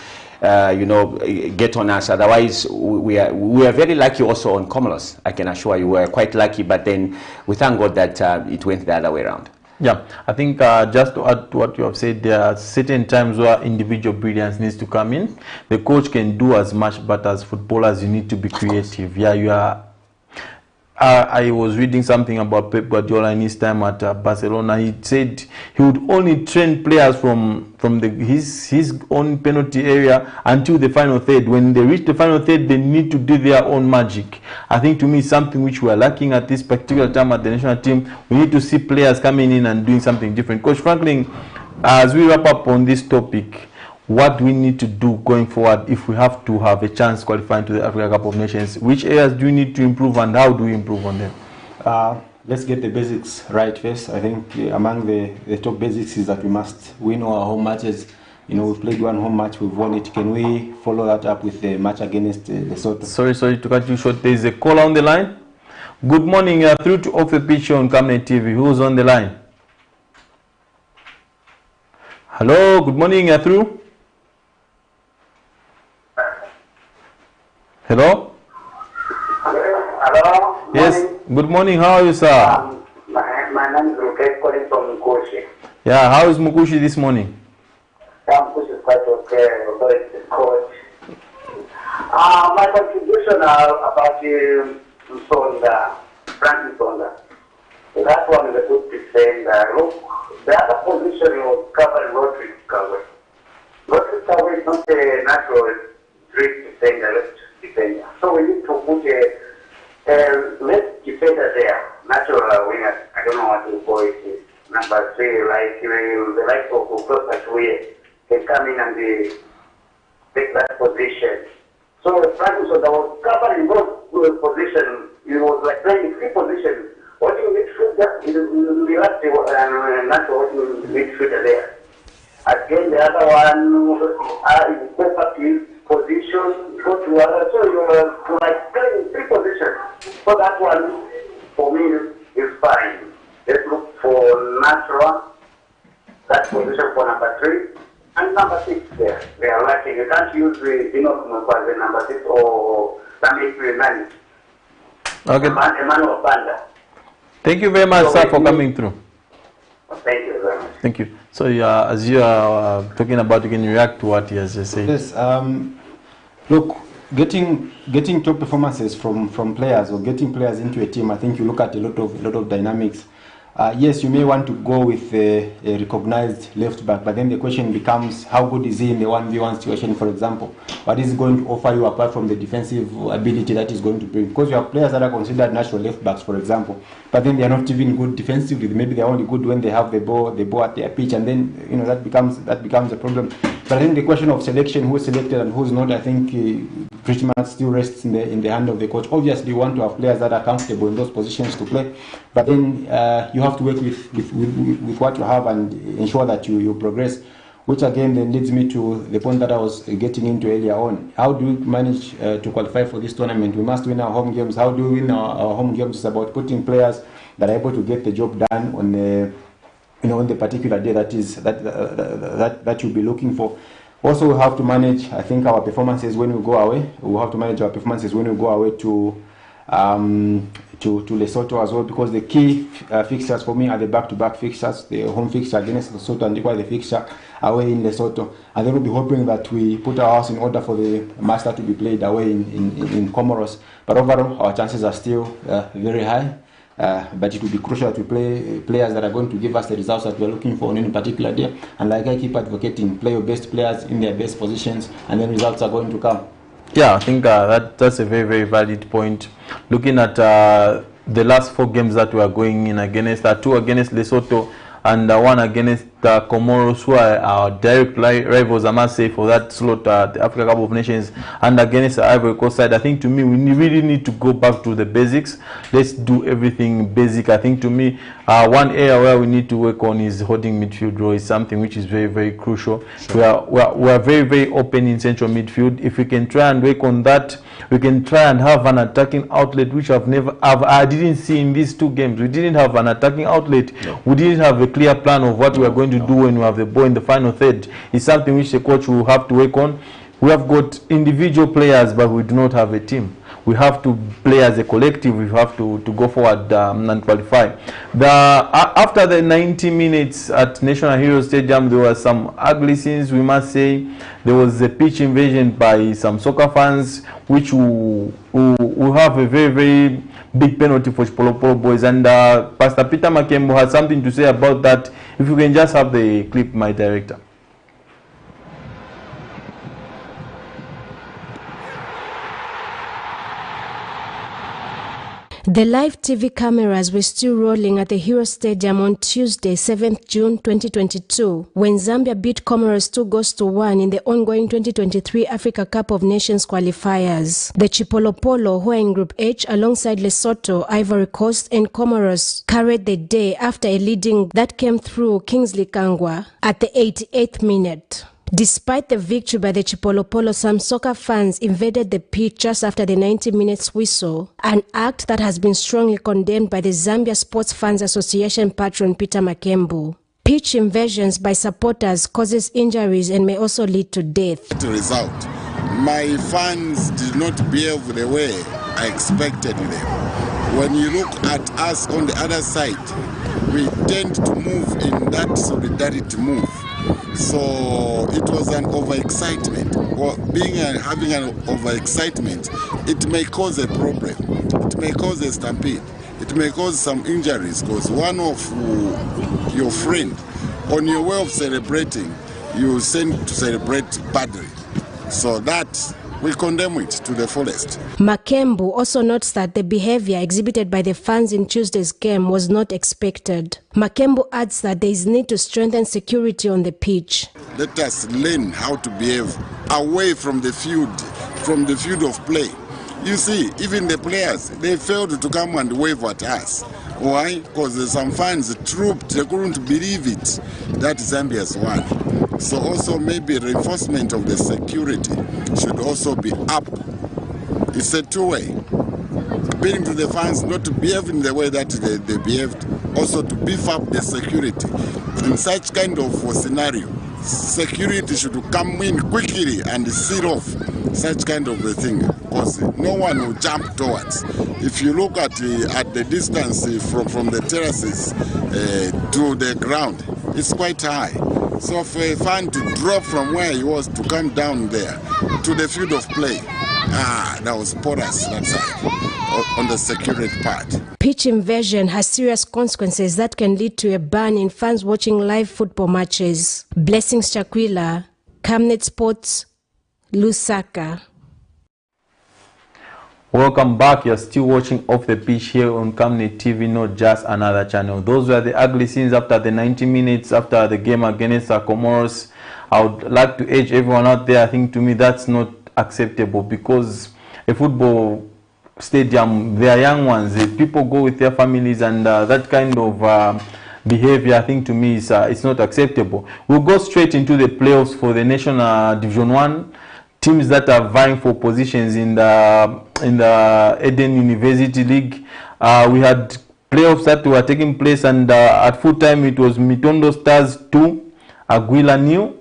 you know, get on us. Otherwise, we are very lucky also on Comoros. I can assure you, we were quite lucky. But then we thank God that it went the other way around. Yeah, I think just to add to what you have said, there are certain times where individual brilliance needs to come in. The coach can do as much, but as footballers, you need to be creative. Yeah, you are. I was reading something about Pep Guardiola in his time at Barcelona. He said he would only train players from his own penalty area until the final third. When they reach the final third, they need to do their own magic. I think to me it's something which we are lacking at this particular time at the national team. We need to see players coming in and doing something different. Coach Franklin, as we wrap up on this topic, what do we need to do going forward if we have to have a chance qualifying to the Africa Cup of Nations? Which areas do we need to improve, and how do we improve on them? Let's get the basics right first. I think among the top basics is that we must win our home matches. You know, we've played one home match, we've won it. Can we follow that up with the match against Lesotho? Sorry to cut you short. There is a caller on the line. Good morning. You are through to Off the Pitch on Camnet TV. Who's on the line? Hello. Good morning. You are through. Hello? Hello? Yes. Morning. Good morning. How are you, sir? My name is Rukai, calling from Mukushi. Yeah, how is Mukushi this morning? Mukushi is quite okay, but coach. My contribution about Sonda, Francis Sonda. That one is a good defender. Look, the other position was covering Rodrigo Kawe. Rodrigo Kawe is not a natural street defender, left defender. So we need to put a left defender there, natural winger. I don't know what to call it. Number 3, like the likes of Prosper can come in and take that position. So Francis was covering both positions. He was like playing 3 positions. What you midfielder is the last natural midfielder there. Again, the other one is go back to his position, go to other. So you're like playing 3 positions. So that one, for me, is fine. Let's look for natural, that position for number 3. And number 6 there. They are lacking. You can't use the as the number 6 or Sami Freeman. Okay. Emmanuel Banda. Thank you very much, sir, for coming through. Thank you very much. Thank you. So, as you are talking about, you can react to what he has just said. Yes. Look, getting top performances from players, or getting players into a team, I think you look at a lot of dynamics. Yes, you may want to go with a recognized left back, but then the question becomes, how good is he in the 1v1 situation, for example? What is he going to offer you apart from the defensive ability that he's going to bring? Because you have players that are considered natural left backs, for example, but then they are not even good defensively. Maybe they're only good when they have the ball at their pitch, and then that becomes a problem. But I think the question of selection, who's selected and who's not, I think pretty much still rests in the hand of the coach. Obviously, you want to have players that are comfortable in those positions to play, but then you have to work with what you have and ensure that you progress, which again then leads me to the point that I was getting into earlier on. How do we manage to qualify for this tournament? We must win our home games. How do we win our home games? It's about putting players that are able to get the job done on the particular day that you'll be looking for. Also, we have to manage, I think, our performances when we go away. We have to manage our performances when we go away to Lesotho as well, because the key fixtures for me are the back-to-back fixtures, the home fixture against Lesotho and the fixture away in Lesotho. And then we'll be hoping that we put our house in order for the match that to be played away in Comoros. But overall, our chances are still very high. But it will be crucial to play players that are going to give us the results that we're looking for on any particular day. And like I keep advocating, play your best players in their best positions, and then results are going to come. Yeah, I think that's a very, very valid point. Looking at the last 4 games that we are going in against, 2 against Lesotho and 1 against Comoros, who are our direct rivals, I must say, for that slot at the Africa Cup of Nations, and against the Ivory Coast side. I think to me, we really need to go back to the basics. Let's do everything basic. I think to me, one area where we need to work on is holding midfield role. Is something which is very, very crucial. Sure. We are very, very open in central midfield. If we can try and work on that, we can try and have an attacking outlet, which I didn't see in these two games. We didn't have an attacking outlet. No. We didn't have a clear plan of what we are going to do when we have the ball in the final third. It's something which the coach will have to work on. We have got individual players, but we do not have a team. We have to play as a collective. We have to go forward and qualify. After the 90 minutes at National Hero Stadium, there were some ugly scenes, we must say. There was a pitch invasion by some soccer fans, which will have a very, very big penalty for Chipolopolo boys. And Pastor Peter Makembo has something to say about that. If you can just have the clip, my director. The live TV cameras were still rolling at the Hero Stadium on Tuesday, 7th June 2022, when Zambia beat Comoros 2-1 in the ongoing 2023 Africa Cup of Nations qualifiers. The Chipolopolo, who are in Group H alongside Lesotho, Ivory Coast and Comoros, carried the day after a leading that came through Kingsley Kangwa at the 88th minute. Despite the victory by the Chipolopolo, some soccer fans invaded the pitch just after the 90 minutes whistle, an act that has been strongly condemned by the Zambia Sports Fans Association patron Peter Makembo. Pitch invasions by supporters causes injuries and may also lead to death. The result, my fans did not behave the way I expected them. When you look at us on the other side, we tend to move in that solidarity move. So it was an overexcitement. Or having an overexcitement, it may cause a problem. It may cause a stampede. It may cause some injuries because one of your friend, on your way of celebrating, you send to celebrate badly. So that we condemn it to the fullest. Makembo also notes that the behavior exhibited by the fans in Tuesday's game was not expected. Makembo adds that there is need to strengthen security on the pitch. Let us learn how to behave away from the field of play. You see, even the players, they failed to come and wave at us. Why? Because some fans trooped, they couldn't believe it, that Zambia's won. So also maybe reinforcement of the security should also be up. It's a two-way. Appealing to the fans not to behave in the way that they behaved, also to beef up the security. In such kind of scenario, security should come in quickly and seal off such kind of a thing, because no one will jump towards. If you look at the distance from the terraces to the ground, it's quite high. So for a fan to drop from where he was to come down there to the field of play, that was porous that side, on the security part. Pitch invasion has serious consequences that can lead to a ban in fans watching live football matches. Blessings Chakwila, Camnet Sports, Lusaka. Welcome back. You're still watching Off the Pitch here on Camnet TV, not just another channel. Those were the ugly scenes after the 90 minutes after the game against Comoros. I would like to urge everyone out there, I think to me that's not acceptable, because a football stadium, they are young ones. People go with their families, and that kind of behavior, I think to me is it's not acceptable. We'll go straight into the playoffs for the National Division 1. Teams that are vying for positions in the Eden University League. We had playoffs that were taking place, and at full time it was Mitondo Stars 2, Aguila New,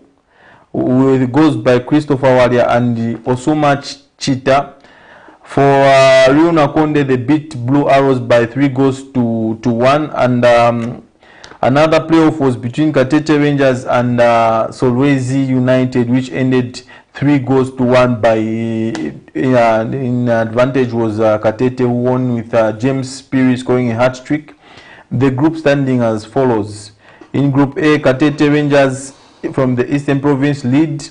with goals by Christopher Walia and Osuma Chita. For Rio Nakonde, they beat Blue Arrows by 3-1, and another playoff was between Katete Rangers and Solwezi United, which ended 3-1 by in advantage was Katete, who won with James Speary scoring a hat-trick. The group standing as follows. In Group A, Katete Rangers from the Eastern Province lead,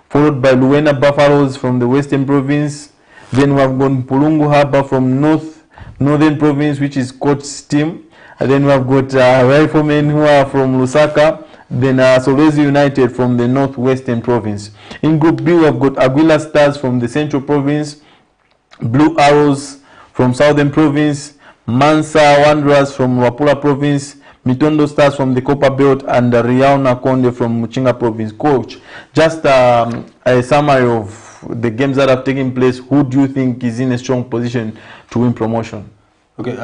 followed by Luena Buffaloes from the Western Province. Then we have got Pulungu Harbour from Northern Province, which is Coach's team. And then we have got Riflemen who are from Lusaka. then Solwezi United from the Northwestern Province. In Group B, we have got Aguila Stars from the Central Province, Blue Arrows from Southern Province, Mansa Wanderers from Wapula Province, Mitondo Stars from the Copper Belt, and Riauna Konde from Muchinga Province. Coach, just a summary of the games that have taken place. Who do you think is in a strong position to win promotion? Okay,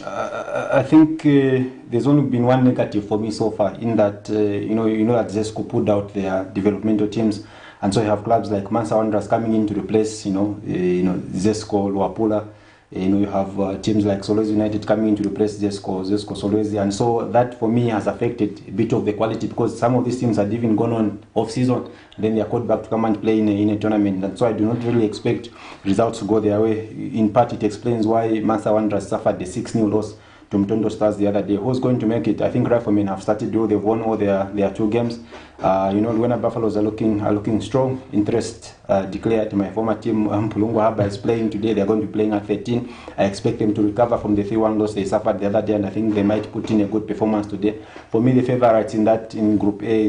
I think there's only been one negative for me so far, in that you know that ZESCO put out their developmental teams, and so you have clubs like Mansa Wanderers coming in to replace ZESCO, Luapula. You have teams like Solwezi United coming in to replace ZESCO Solwezi, and so that for me has affected a bit of the quality, because some of these teams had even gone on off-season, then they are called back to come and play in a tournament, and so I do not really expect results to go their way. In part, it explains why Mansa Wanderers suffered the 6-0 loss to Mtondo Stars the other day. Who's going to make it? I think Riflemen have started to. They've won all their 2 games. Luena Buffaloes are looking strong. Interest declared. My former team, Mpulungu Haba, is playing today. They're going to be playing at 13. I expect them to recover from the 3-1 loss they suffered the other day, and I think they might put in a good performance today. For me, the favourites in Group A,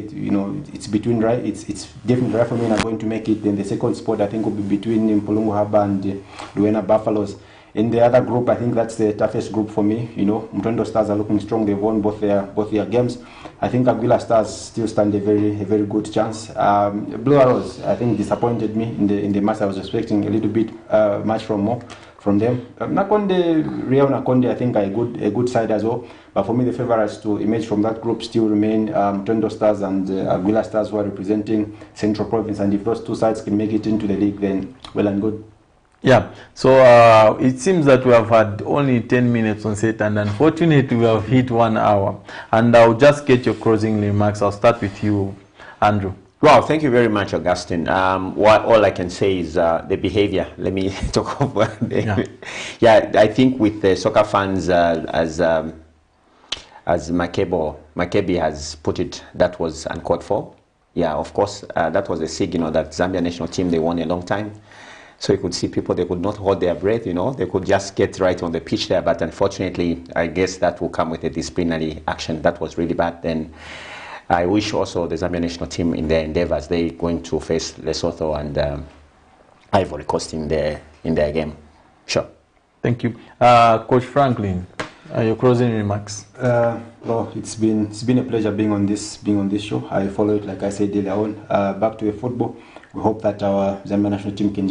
it's between it's definitely Riflemen are going to make it. Then the second spot, I think, will be between Mpulungu Haba and Luena Buffaloes. In the other group, I think that's the toughest group for me. Mtondo Stars are looking strong. They've won both their games. I think Aguila Stars still stand a very good chance. Blue Arrows, I think, disappointed me in the match. I was expecting a little bit much from them. Real Nakonde, I think, are a good side as well. But for me, the favourites to emerge from that group still remain Mtondo Stars and Aguila Stars, who are representing Central Province. And if those 2 sides can make it into the league, then well and good. Yeah, so it seems that we have had only 10 minutes on set, and unfortunately we have hit 1 hour. And I'll just get your closing remarks. I'll start with you, Andrew. Wow, thank you very much, Augustine. All I can say is the behavior. Let me talk about yeah, I think with the soccer fans, as Makebi has put it, that was uncalled for. Yeah, of course, that was a signal that Zambia national team, they won a long time. So you could see people, they could not hold their breath, they could just get right on the pitch there. But unfortunately, I guess that will come with a disciplinary action. That was really bad. Then I wish also the Zambia national team in their endeavors, they're going to face Lesotho and Ivory Coast in their game. Sure. Thank you. Coach Franklin, your closing remarks. Well, it's been a pleasure being on this show. I follow it, like I said earlier on. Back to the football. We hope that our Zambia national team can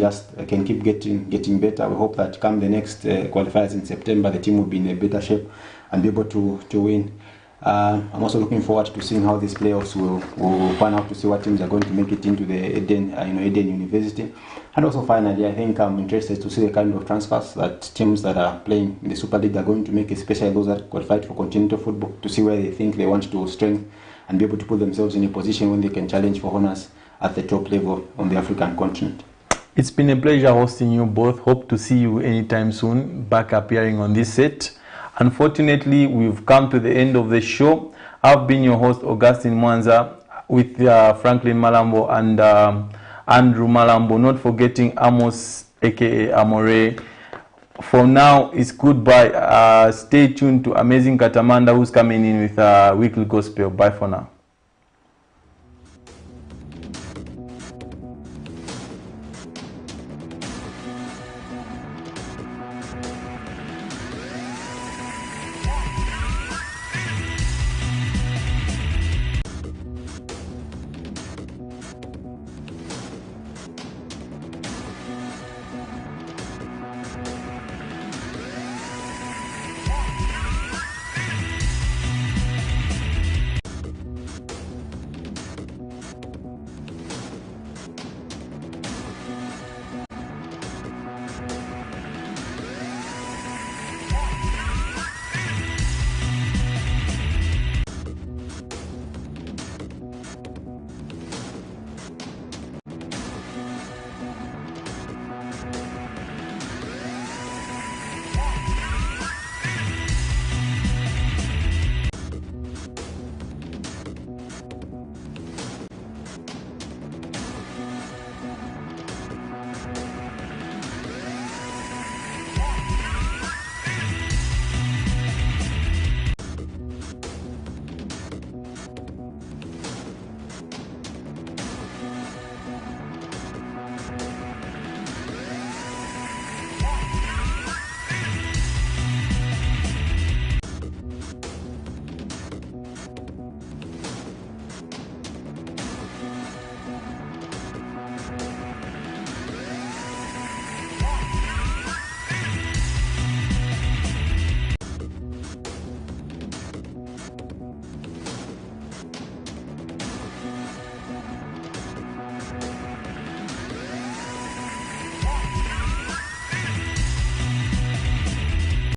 keep getting better. We hope that come the next qualifiers in September, the team will be in a better shape and be able to win. I'm also looking forward to seeing how these playoffs will pan out, to see what teams are going to make it into the Eden University. And also finally, I think I'm interested to see the kind of transfers that teams that are playing in the Super League are going to make, especially those that qualified for continental football, to see where they think they want to strengthen and be able to put themselves in a position when they can challenge for honours at the top level on the African continent. It's been a pleasure hosting you both. Hope to see you anytime soon, back appearing on this set. Unfortunately, we've come to the end of the show. I've been your host, Augustine Mwanza, with Franklin Malambo and Andrew Malambo, not forgetting Amos, aka Amore. For now, it's goodbye. Stay tuned to Amazing Katamanda, who's coming in with weekly gospel. Bye for now.